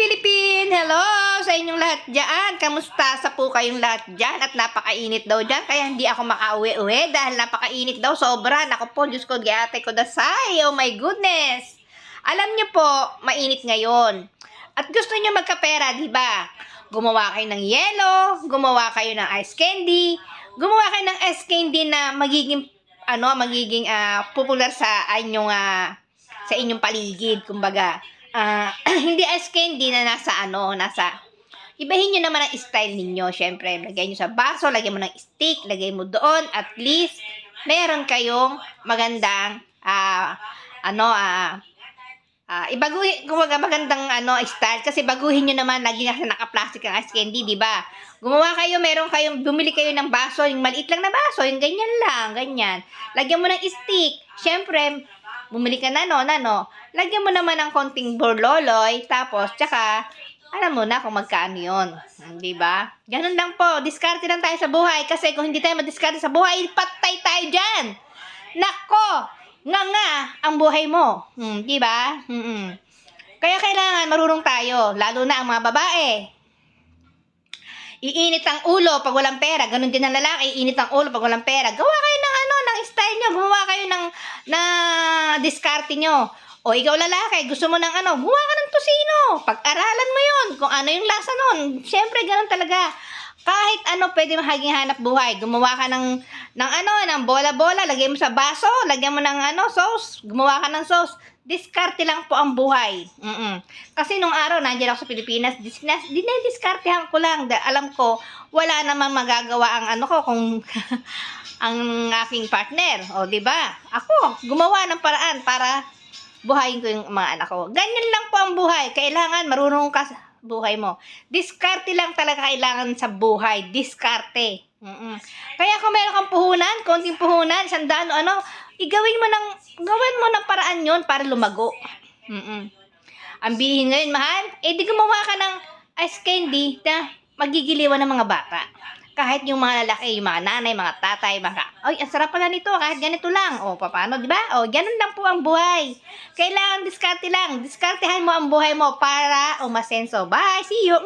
Philippine! Hello sa inyong lahat dyan. Kamusta sa po kayong lahat dyan? At napakainit daw dyan. Kaya hindi ako makauwi-uwi dahil napakainit daw. Sobra. Naku po, Diyos ko, giate ko dasay. Oh my goodness. Alam niyo po, mainit ngayon. At gusto niyo magkapera, di ba? Gumawa kayo ng yelo, gumawa kayo ng ice candy, gumawa kayo ng ice candy na magiging popular sa inyong paligid, kumbaga. Hindi ice candy na nasa ibahin nyo naman ang style ninyo. Syempre, lagay nyo sa baso, lagay mo ng stick, lagay mo doon, at least meron kayong magandang ibaguhin, kumbaga magandang style, kasi baguhin nyo naman, lagi kasi naka-plastic ang ice candy, di ba? Gumawa kayo, bumili kayo ng baso, yung maliit lang na baso, yung ganyan lang, ganyan. Lagyan mo ng stick, syempre, bumili ka na, lagyan mo naman ng konting borloloy, tapos, tsaka, alam mo na kung magkano yun. Di ba? Ganun lang po, diskarte lang tayo sa buhay, kasi kung hindi tayo madiskarte sa buhay, patay tayo dyan! Nako! Nga ang buhay mo. Di ba? Kaya kailangan marunong tayo, lalo na ang mga babae. Iinit ang ulo pag walang pera. Ganun din ang lalaki, iinit ang ulo pag walang pera. Gawa kayo ng style nyo. Gumawa kayo ng diskarte nyo. O ikaw lalaki, gusto mo ng gumawa ka ng tosino. Pag-aralan mo yun, kung ano yung lasa nun. Siyempre, ganun talaga. Kahit pwede maging hanap buhay. Gumawa ka ng bola-bola, lagay mo sa baso, lagyan mo ng sauce, gumawa ka ng sauce. Diskarte lang po ang buhay. Kasi nung araw, nandiyan ako sa Pilipinas, dinidiskartehan ko lang. Alam ko, wala namang magagawa ang kung ang aking partner. O, di ba? Ako, gumawa ng paraan para buhayin ko yung mga anak ko. Ganyan lang po ang buhay. Kailangan marunong ka sa buhay mo. Diskarte lang talaga kailangan sa buhay. Diskarte. Kaya kung meron kang puhunan, konting puhunan, 100, gawin mo ng paraan yon para lumago. Ang bilihin ngayon, mahal, di gumawa ka ng ice candy na magigiliwan ng mga bata. Kahit yung mga lalaki, yung mga nanay, mga tatay, ang sarap pala nito, kahit ganito lang. O, paano, di ba? O, ganun lang po ang buhay. Kailangan diskarte lang. Diskartehan mo ang buhay mo para umasenso. Bye! See you!